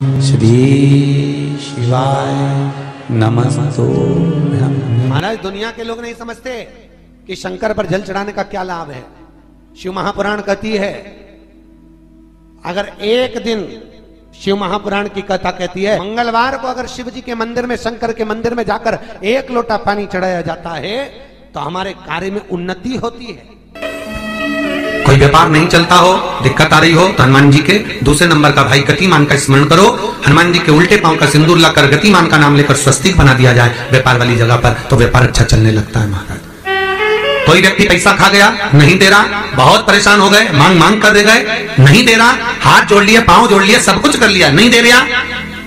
श्री शिवाय नमस्तुभ्यं। महाराज, दुनिया के लोग नहीं समझते कि शंकर पर जल चढ़ाने का क्या लाभ है। शिव महापुराण कहती है, अगर एक दिन शिव महापुराण की कथा कहती है, मंगलवार को अगर शिव जी के मंदिर में, शंकर के मंदिर में जाकर एक लोटा पानी चढ़ाया जाता है तो हमारे कार्य में उन्नति होती है। कोई व्यापार नहीं चलता हो, दिक्कत आ रही हो तो हनुमान जी के दूसरे नंबर का भाई गतिमान का स्मरण करो। हनुमान जी के उल्टे पांव का सिंदूर लाकर गतिमान का नाम लेकर स्वस्तिक बना दिया जाए व्यापार वाली जगह पर, तो व्यापार अच्छा चलने लगता है। महाराज, कोई व्यक्ति पैसा खा गया, नहीं दे रहा, बहुत परेशान हो गए, मांग मांग कर दे गए, नहीं दे रहा, हाथ जोड़ लिए, पांव जोड़ लिए, सब कुछ कर लिया, नहीं दे रहा,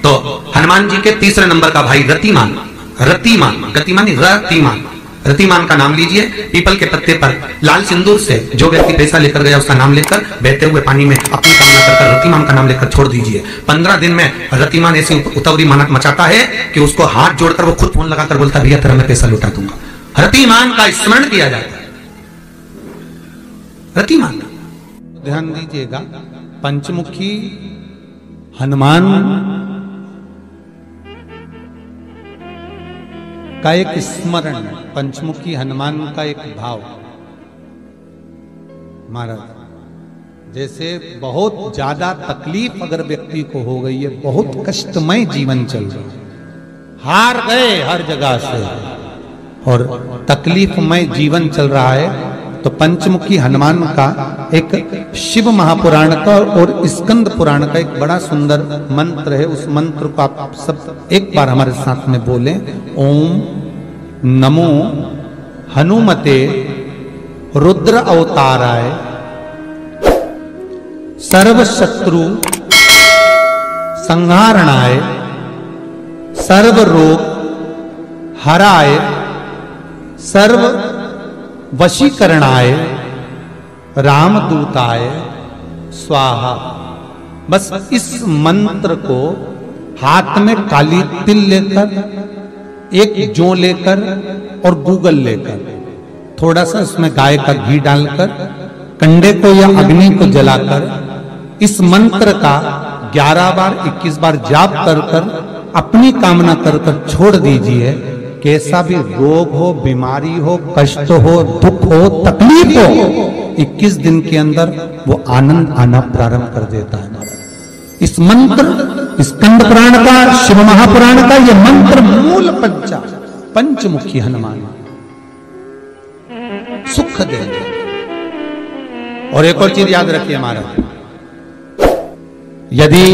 तो हनुमान जी के तीसरे नंबर का भाई रतिमान, रतिमान, गतिमान रतिमान, रतिमान का नाम लीजिए। पीपल के पत्ते पर लाल सिंदूर से जो व्यक्ति पैसा लेकर गया उसका नाम लेकर बहते हुए पानी में अपनी कामना कर रतिमान का नाम लेकर छोड़ दीजिए। 15 दिन में रतिमान ऐसी उतावली मचाता है कि उसको हाथ जोड़कर वो खुद फोन लगाकर बोलता है, भैया तेरा मैं पैसा लौटा दूंगा। रतिमान का स्मरण किया जाता है। रतिमान, ध्यान दीजिएगा, पंचमुखी हनुमान का एक स्मरण, पंचमुखी हनुमान का एक भाव। महाराज, जैसे बहुत ज्यादा तकलीफ अगर व्यक्ति को हो गई है, बहुत कष्टमय जीवन चल रहा है, हार गए हर जगह से और तकलीफमय जीवन चल रहा है, तो पंचमुखी हनुमान का एक शिव महापुराण का और स्कंद पुराण का एक बड़ा सुंदर मंत्र है। उस मंत्र को आप सब एक बार हमारे साथ में बोलें। ओम नमो हनुमते रुद्र अवताराय सर्व शत्रु संहारणाय सर्व रोग हराय सर्व वशीकरणाय रामदूताय स्वाहा। बस इस मंत्र को हाथ में काली तिल लेकर, एक जौ लेकर और गूगल लेकर, थोड़ा सा उसमें गाय का घी डालकर, कंडे को या अग्नि को जलाकर इस मंत्र का 11 बार 21 बार जाप कर कर अपनी कामना कर कर छोड़ दीजिए। कैसा भी रोग हो, बीमारी हो, कष्ट हो, दुख हो, तकलीफ हो, 21 दिन के अंदर वो आनंद आना प्रारंभ कर देता है। इस मंत्र, स्कंद पुराण का, शिव महापुराण का ये मंत्र मूल पंचमुखी हनुमान सुख देंगे। और एक और चीज याद रखिए महाराज, यदि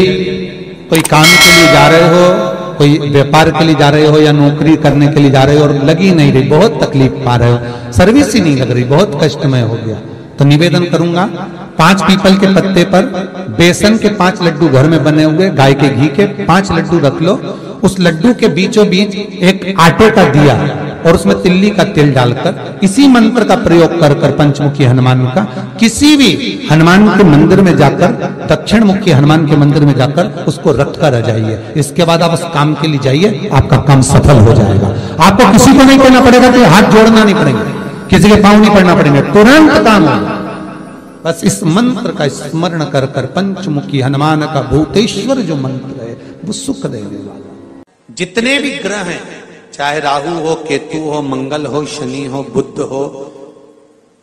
कोई काम के लिए जा रहे हो, कोई व्यापार के लिए जा रहे हो या नौकरी करने के लिए जा रहे हो और लगी नहीं रही, बहुत तकलीफ पा रहे हो, सर्विस ही नहीं लग रही, बहुत कष्टमय हो गया, तो निवेदन करूंगा 5 पीपल के पत्ते पर बेसन के 5 लड्डू घर में बने हुए, गाय के घी के 5 लड्डू रख लो। उस लड्डू के बीचों बीच एक आटे का दिया और उसमें तिल्ली का तेल डालकर इसी मंत्र का प्रयोग कर कर पंचमुखी हनुमान का किसी भी हनुमान के मंदिर में जाकर, दक्षिण मुखी हनुमान के मंदिर में जाकर उसको रख कर आ जाइए। इसके बाद आप उस काम के लिए जाइए, आपका काम सफल हो जाएगा। आपको किसी को नहीं कहना पड़ेगा कि हाथ जोड़ना नहीं पड़ेगा, किसी के पांव नहीं पड़ना पड़ेंगे, तुरंत काम होगा। बस इस मंत्र का स्मरण कर कर पंचमुखी हनुमान का भूतेश्वर जो मंत्र है वो सुख देने वाला। जितने भी ग्रह हैं, चाहे राहु हो, केतु हो, मंगल हो, शनि हो, बुध हो,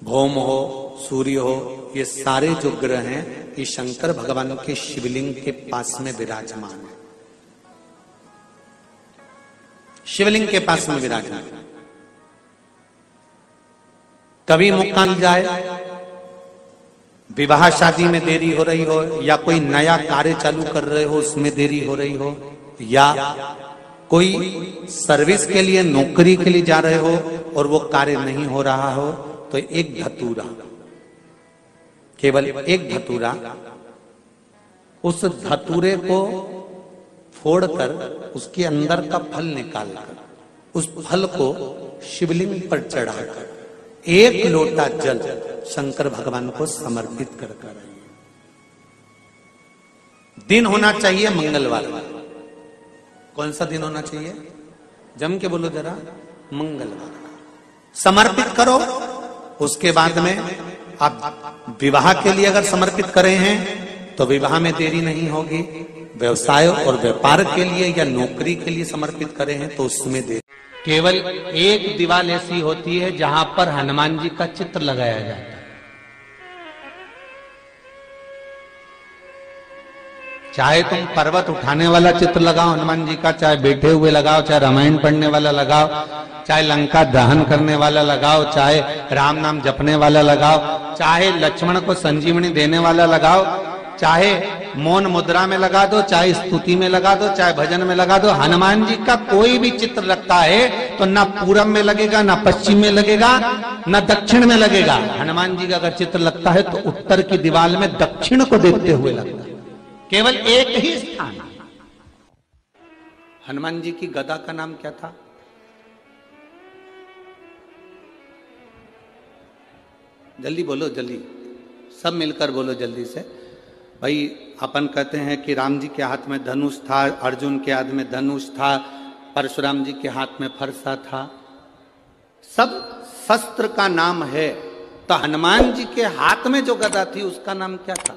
भौम हो, सूर्य हो, ये सारे जो ग्रह हैं ये शंकर भगवान के शिवलिंग के पास में विराजमान है। शिवलिंग के पास में विराजमान। कभी मौका मिल जाए, विवाह शादी में देरी हो रही हो, या कोई नया कार्य चालू कर रहे हो उसमें देरी हो रही हो, या कोई सर्विस के लिए, नौकरी के लिए जा रहे हो और वो कार्य नहीं हो रहा हो, तो एक धतूरा, केवल एक धतूरा, उस धतूरे को फोड़कर उसके अंदर का फल निकालकर उस फल को शिवलिंग पर चढ़ाकर 1 लोटा जल शंकर भगवान को समर्पित कर कर। दिन होना चाहिए मंगलवार। कौन सा दिन होना चाहिए? जम के बोलो जरा, मंगलवार। समर्पित करो। उसके बाद में आप विवाह के लिए अगर समर्पित करे हैं तो विवाह में देरी नहीं होगी। व्यवसाय और व्यापार के लिए या नौकरी के लिए समर्पित करे हैं तो उसमें दे। केवल एक दीवार ऐसी होती है जहां पर हनुमान जी का चित्र लगाया जाता है। चाहे तुम पर्वत उठाने वाला चित्र लगाओ हनुमान जी का, चाहे बैठे हुए लगाओ, चाहे रामायण पढ़ने वाला लगाओ, चाहे लंका दहन करने वाला लगाओ, चाहे राम नाम जपने वाला लगाओ, चाहे लक्ष्मण को संजीवनी देने वाला लगाओ, चाहे मौन मुद्रा में लगा दो, चाहे स्तुति में लगा दो, चाहे भजन में लगा दो। हनुमान जी का कोई भी चित्र लगता है तो ना पूरब में लगेगा, ना पश्चिम में लगेगा, ना दक्षिण में लगेगा। हनुमान जी का अगर चित्र लगता है तो उत्तर की दीवार में दक्षिण को देखते हुए लगता है, केवल एक ही स्थान। हनुमान जी की गदा का नाम क्या था? जल्दी बोलो, जल्दी, सब मिलकर बोलो जल्दी से। भाई अपन कहते हैं कि राम जी के हाथ में धनुष था, अर्जुन के हाथ में धनुष था, परशुराम जी के हाथ में फरसा था, सब शस्त्र का नाम है। तो हनुमान जी के हाथ में जो गदा थी उसका नाम क्या था?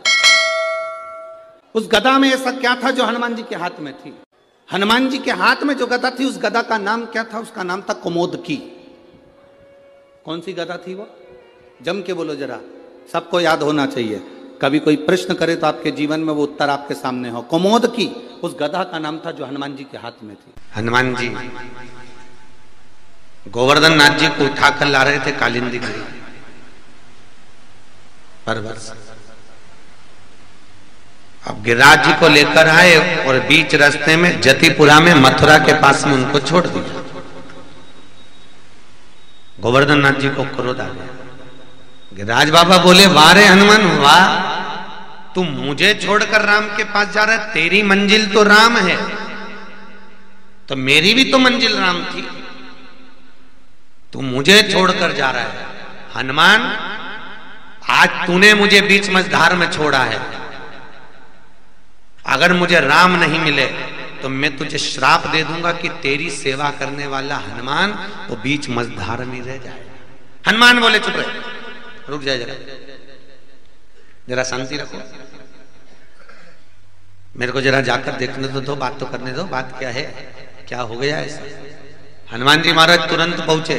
उस गदा में ऐसा क्या था जो हनुमान जी के हाथ में थी? हनुमान जी के हाथ में जो गदा थी उस गदा का नाम क्या था? उसका नाम था कुमोदकी। कौन सी गदा थी वो? जम के बोलो जरा, सबको याद होना चाहिए। कभी कोई प्रश्न करे तो आपके जीवन में वो उत्तर आपके सामने हो। कुमोदकी उस गदा का नाम था जो हनुमान जी के हाथ में थी। हनुमान जी गोवर्धन नाथ जी को उठाकर ला रहे थे कालिंदी गिरी पर्वत से। अब गिरिराज जी को लेकर आए और बीच रास्ते में जतिपुरा में मथुरा के पास में उनको छोड़ दिया। गोवर्धन नाथ जी को क्रोध आ गया। गिरिराज बाबा बोले, वाह रे हनुमान वाह, तू मुझे छोड़कर राम के पास जा रहा है? तेरी मंजिल तो राम है, तो मेरी भी तो मंजिल राम थी, तू मुझे छोड़कर जा रहा है। हनुमान, आज तूने मुझे बीच मझधार में छोड़ा है, अगर मुझे राम नहीं मिले तो मैं तुझे श्राप दे दूंगा कि तेरी सेवा करने वाला हनुमान वो बीच मझधार में रह जाए। हनुमान बोले, चुप रहे, रुक जाए जरा, जरा शांति रखो, मेरे को जरा जाकर देखने तो दो, बात तो करने दो, बात क्या है, क्या हो गया ऐसा? हनुमान जी महाराज तुरंत पहुंचे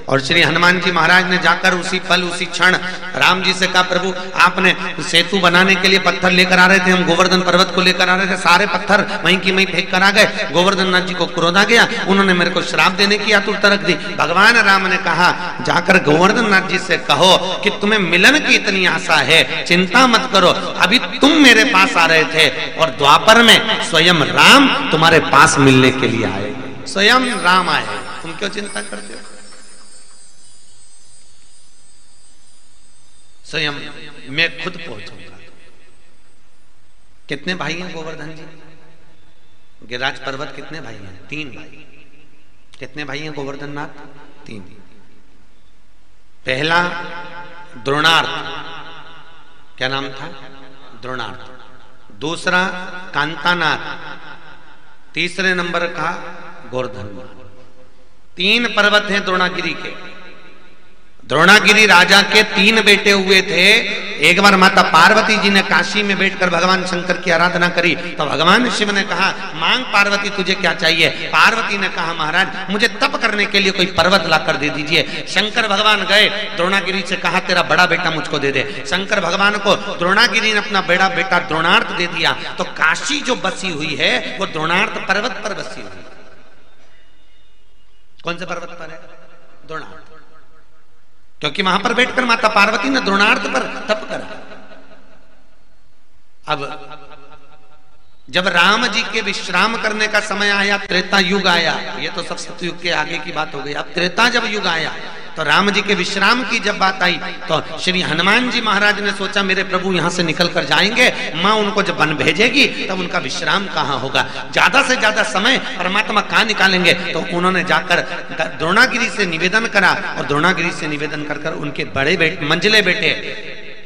और श्री हनुमान जी महाराज ने जाकर उसी पल उसी क्षण राम जी से कहा, प्रभु आपने सेतु बनाने के लिए पत्थर लेकर आ रहे थे, हम गोवर्धन पर्वत को लेकर आ रहे थे, सारे पत्थर वहीं की वहीं फेंक कर आ गए। गोवर्धन नाथ जी को क्रोध आ गया, उन्होंने मेरे को श्राप देने की आतुरता रख दी। भगवान राम ने कहा, जाकर गोवर्धन नाथ जी से कहो कि तुम्हें मिलन की इतनी आशा है, चिंता मत करो, अभी तुम मेरे पास आ रहे थे और द्वापर में स्वयं राम तुम्हारे पास मिलने के लिए आए, स्वयं राम आए, तुम क्यों चिंता करते हो? स्वयं मैं खुद पहुंचूंगा। कितने भाई हैं गोवर्धन जी? गिरिराज पर्वत कितने भाई हैं? 3 भाई। कितने भाई हैं गोवर्धन नाथ? 3। पहला द्रोणार्थ, क्या नाम था? द्रोणार्थ। दूसरा कांतानाथ, तीसरे नंबर का गोवर्धन। 3 पर्वत हैं द्रोणागिरी के। द्रोणागिरी राजा के 3 बेटे हुए थे। एक बार माता पार्वती जी ने काशी में बैठकर भगवान शंकर की आराधना करी तो भगवान शिव ने कहा, मांग पार्वती तुझे क्या चाहिए? पार्वती ने कहा, महाराज मुझे तप करने के लिए कोई पर्वत ला कर दे दीजिए। शंकर भगवान गए, द्रोणागिरी से कहा, तेरा बड़ा बेटा मुझको दे दे। शंकर भगवान को द्रोणागिरी ने अपना बड़ा बेटा द्रोणार्थ दे दिया। तो काशी जो बसी हुई है वो द्रोणार्थ पर्वत पर बसी हुई है। कौन से पर्वत पर है? द्रोणार्थ, क्योंकि वहां पर बैठकर माता पार्वती ने द्रोणार्थ पर तप करा। अब जब राम जी के विश्राम करने का समय आया, त्रेता युग आया, ये तो सब सतयुग के आगे की बात हो गई। अब त्रेता जब युग आया तो राम जी के विश्राम की जब बात आई तो श्री हनुमान जी महाराज ने सोचा, मेरे प्रभु यहां से निकल कर जाएंगे, मां उनको जब वन भेजेगी तब उनका विश्राम कहां होगा, ज्यादा से ज्यादा समय परमात्मा कहां निकालेंगे। तो उन्होंने जाकर द्रोणागिरी से निवेदन करा और द्रोणागिरी से निवेदन कर कर उनके बड़े बेटे, मंझले बेटे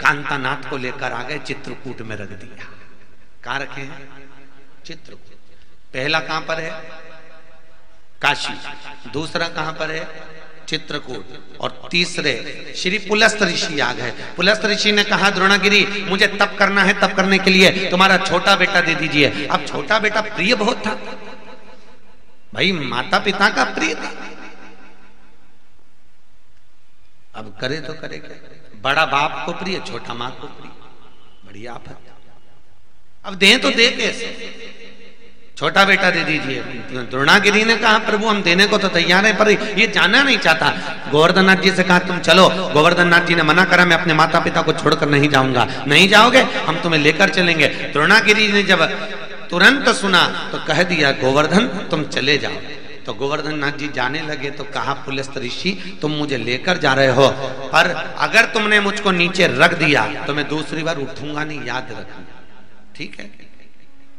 कांतानाथ को लेकर आ गए, चित्रकूट में रख दिया। कहां रखे हैं? चित्रकूट। पहला कहां पर है? काशी। दूसरा कहां पर है? चित्रकूट और तीसरे श्री पुलस्त ऋषि आ गए। पुलस्त ऋषि ने कहा द्रोणागिरी मुझे तप करना है, तप करने के लिए तुम्हारा छोटा बेटा दे दीजिए। अब छोटा बेटा प्रिय बहुत था भाई, माता पिता का प्रिय था, अब करे तो करे क्या, बड़ा बाप को प्रिय, छोटा मां को प्रिय, बड़ी आफत। अब दें तो दे कैसे, छोटा बेटा दे दीजिए। द्रोणागिरी ने कहा प्रभु हम देने को तो तैयार है, पर ये जाना नहीं चाहता। गोवर्धन नाथ जी से कहा तुम चलो। गोवर्धन नाथ जी ने मना करा, मैं अपने माता पिता को छोड़कर नहीं जाऊंगा। नहीं जाओगे हम तुम्हें लेकर चलेंगे। द्रोणागिरी ने जब तुरंत सुना तो कह दिया गोवर्धन तुम चले जाओ। तो गोवर्धन नाथ जी जाने लगे तो कहा पुलस्त ऋषि तुम मुझे लेकर जा रहे हो, पर अगर तुमने मुझको नीचे रख दिया तो मैं दूसरी बार उठूंगा नहीं, याद रखना, ठीक है।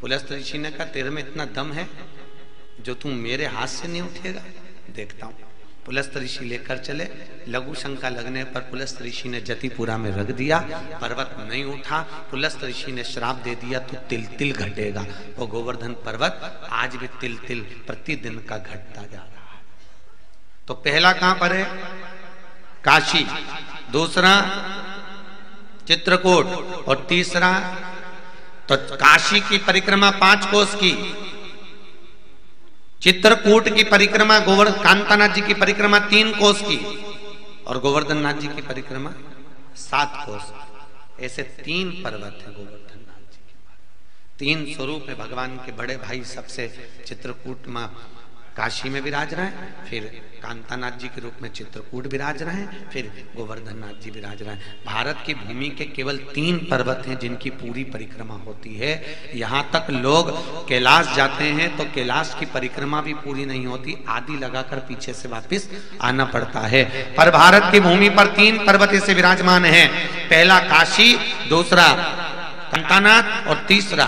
पुलस्त ऋषि ने कहा तेरे में इतना दम है जो तुम मेरे हाथ से नहीं उठेगा, देखता हूं। पुलस्त ऋषि लेकर चले। लघु शंका लगने पर पुलस्त ऋषि ने जतिपुरा में रख दिया, पर्वत नहीं उठा। पुलस्त ऋषि ने श्राप दे दिया तो तिल तिल घटेगा। वो गोवर्धन पर्वत आज भी तिल तिल प्रतिदिन का घटता जा रहा है। तो पहला कहां पर है? काशी, दूसरा चित्रकूट और तीसरा तो काशी की परिक्रमा 5 कोस की, चित्रकूट की परिक्रमा कांतानाथ जी की परिक्रमा 3 कोस की और गोवर्धन नाथ जी की परिक्रमा 7 कोस। ऐसे 3 पर्वत है गोवर्धन नाथ जी के। 3 स्वरूप है भगवान के। बड़े भाई सबसे चित्रकूट में काशी में विराज रहे हैं, फिर कांतानाथ जी के रूप में चित्रकूट विराज रहे हैं, फिर गोवर्धन नाथ जी विराज रहे हैं। भारत की भूमि के केवल 3 पर्वत हैं जिनकी पूरी परिक्रमा होती है। यहाँ तक लोग कैलाश जाते हैं तो कैलाश की परिक्रमा भी पूरी नहीं होती, आदि लगाकर पीछे से वापस आना पड़ता है। पर भारत की भूमि पर 3 पर्वत ऐसे विराजमान हैं। पहला काशी, दूसरा कांतानाथ और तीसरा